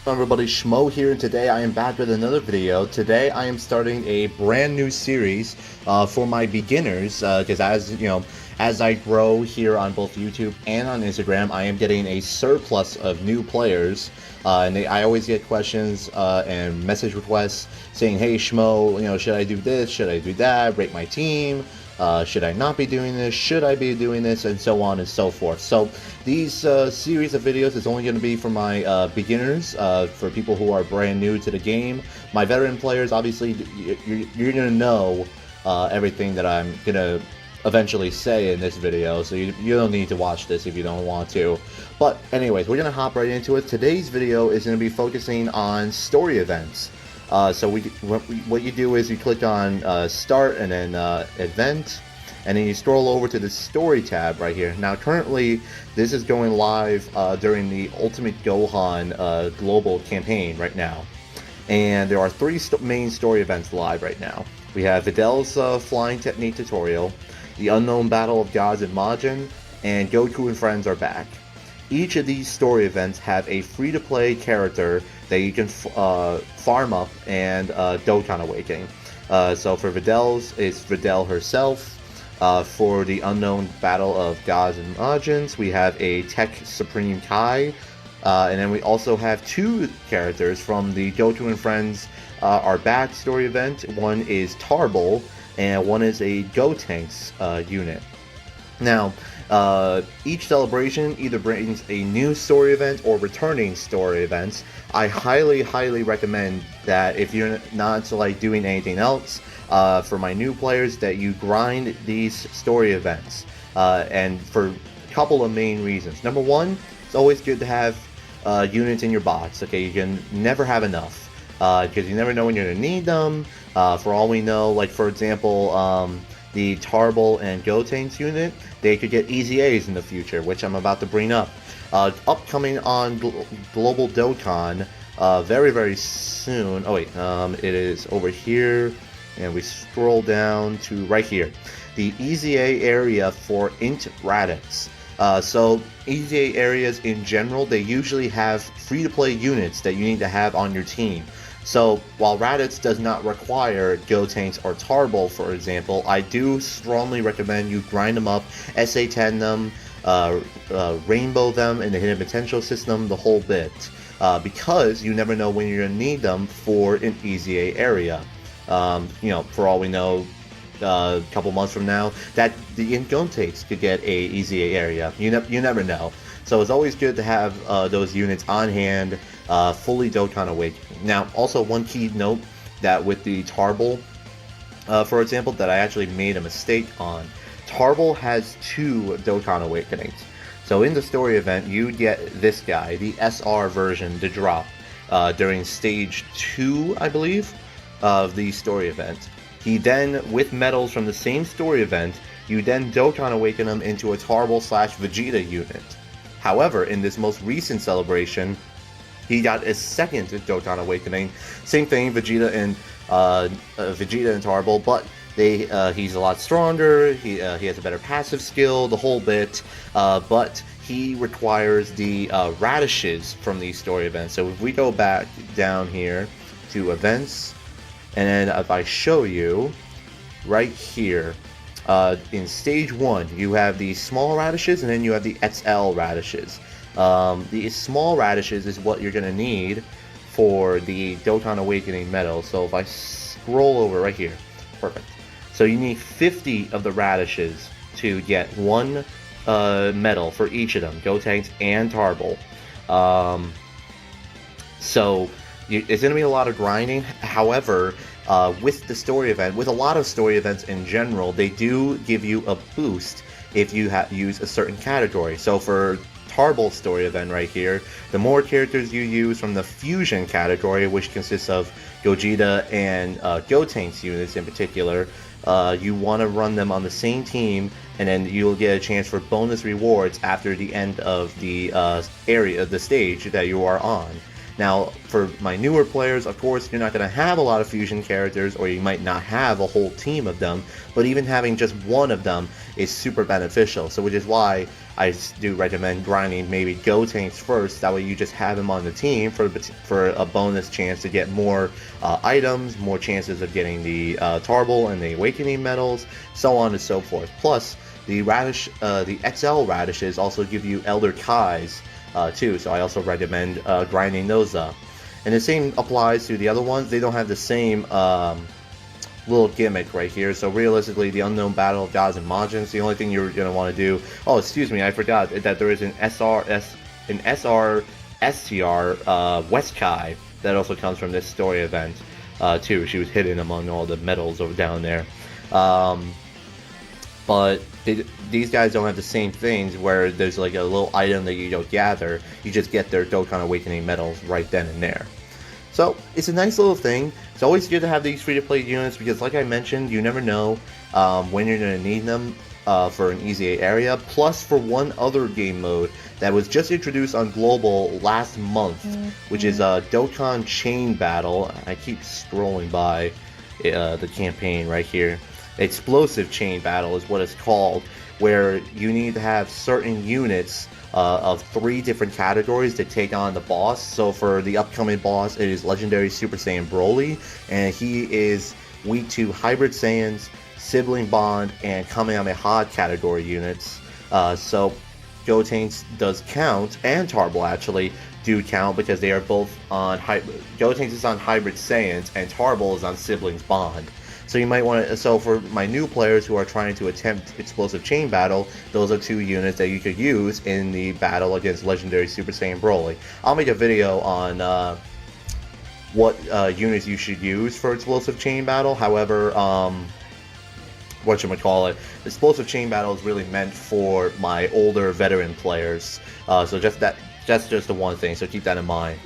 Hello everybody, Schmo here, and today I am back with another video. Today I am starting a brand new series for my beginners, because as I grow here on both YouTube and on Instagram, I am getting a surplus of new players, and I always get questions and message requests saying, "Hey Schmo, should I do this? Should I do that? Rate my team. Should I not be doing this? Should I be doing this?" And so on and so forth. So these series of videos is only going to be for my beginners, for people who are brand new to the game. My veteran players, obviously, you're going to know everything that I'm going to eventually say in this video, so you don't need to watch this if you don't want to. But anyways, we're going to hop right into it. Today's video is going to be focusing on story events. So what you do is you click on start and then event, and then you scroll over to the story tab right here. Now currently this is going live during the Ultimate Gohan global campaign right now, and there are three main story events live right now. We have Vidal's flying technique tutorial, the unknown battle of gods in Majin, and Goku and friends are back. Each of these story events have a free-to-play character that you can farm up and Dokkan Awakening. So for Vidal's, it's Vidal herself. For the unknown battle of gods and Majins, we have a Tech Supreme Kai. And then we also have two characters from the Goku and Friends Are Back story event. One is Tarball, and one is a Gotenks unit. Now, each celebration either brings a new story event or returning story events. I highly recommend that if you're not doing anything else, for my new players, that you grind these story events, and for a couple of main reasons. Number one, it's always good to have units in your box. Okay, you can never have enough, because you never know when you're gonna need them. For all we know, like for example, the Tarball and Gotenks unit, they could get easy A's in the future, which I'm about to bring up. Upcoming on Global Dokkan very soon. Oh wait, it is over here, and we scroll down to right here. The Easy A area for Int Raditz. So Easy A areas in general, they usually have free-to-play units that you need to have on your team. So while Raditz does not require Gotenks or Tarball, for example, I do strongly recommend you grind them up, SA10 them, rainbow them in the hidden potential system, the whole bit, because you never know when you're gonna need them for an Easy A area. For all we know, a couple months from now, that the Gotenks could get a Easy A area. You never know. So it's always good to have those units on hand, fully Dokkan Awakening. Now, also one key note that with the Tarball, for example, that I actually made a mistake on. Tarball has two Dokkan Awakenings. So in the story event, you get this guy, the SR version, to drop during stage 2, I believe, of the story event. He then, with medals from the same story event, you then Dokkan Awaken him into a Tarball/Vegeta unit. However, in this most recent celebration, he got a second Dokkan Awakening. Same thing, Vegeta and Tarball, but he's a lot stronger. He has a better passive skill, the whole bit. But he requires the radishes from these story events. So if we go back down here to events, and then if I show you right here, in stage 1, you have the small radishes, and then you have the XL radishes. The small radishes is what you're going to need for the Dokkan Awakening medal. So if I scroll over right here, perfect. So you need 50 of the radishes to get one medal for each of them, Gotenks and Tarball. So it's going to be a lot of grinding. However, with the story event, with a lot of story events in general, they do give you a boost if you use a certain category. So for Tarball's story event right here, the more characters you use from the fusion category, which consists of Gogeta and Gotenks units in particular, you want to run them on the same team, and then you'll get a chance for bonus rewards after the end of the area, the stage that you are on. Now, for my newer players, of course, you're not going to have a lot of fusion characters, or you might not have a whole team of them, but even having just one of them is super beneficial. So which is why I do recommend grinding maybe Gotenks first. That way you just have him on the team for a bonus chance to get more items, more chances of getting the Tarball and the Awakening medals, so on and so forth. Plus, the XL radishes also give you Elder Kais too, so I also recommend grinding those up. And the same applies to the other ones. They don't have the same little gimmick right here. So realistically, the Unknown Battle of Gods and Majins, the only thing you're going to want to do... Oh, excuse me, I forgot that there is an SR STR West Kai that also comes from this story event too. She was hidden among all the medals over down there. But these guys don't have the same things where there's like a little item that you don't gather. You just get their Dokkan Awakening medals right then and there. So it's a nice little thing. It's always good to have these free-to-play units because, like I mentioned, you never know when you're going to need them for an EZA area. Plus, for one other game mode that was just introduced on Global last month, which is Dokkan Chain Battle. I keep scrolling by the campaign right here. Explosive Chain Battle is what it's called, where you need to have certain units of 3 different categories to take on the boss. So for the upcoming boss, it is Legendary Super Saiyan Broly, and he is weak to Hybrid Saiyans, Sibling Bond, and Kamehameha category units. So Gotenks does count, and Tarball actually do count, because they are both on Gotenks is on Hybrid Saiyans, and Tarball is on Siblings Bond. So you might want to, so for my new players who are trying to attempt Explosive Chain Battle, those are 2 units that you could use in the battle against Legendary Super Saiyan Broly. I'll make a video on what units you should use for Explosive Chain Battle. However, whatchamacallit, Explosive Chain Battle is really meant for my older veteran players. So that's just the one thing, so keep that in mind.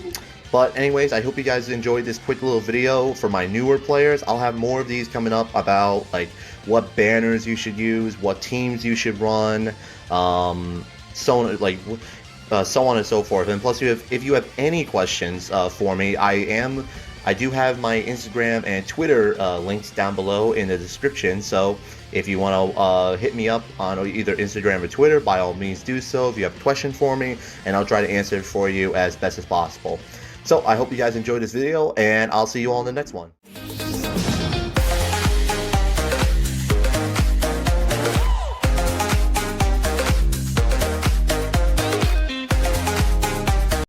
But anyways, I hope you guys enjoyed this quick little video for my newer players. I'll have more of these coming up about like what banners you should use, what teams you should run, so on and so forth. And plus, if you have any questions for me, I do have my Instagram and Twitter links down below in the description. So if you want to hit me up on either Instagram or Twitter, by all means do so if you have a question for me, and I'll try to answer it for you as best as possible. So I hope you guys enjoyed this video, and I'll see you all in the next one.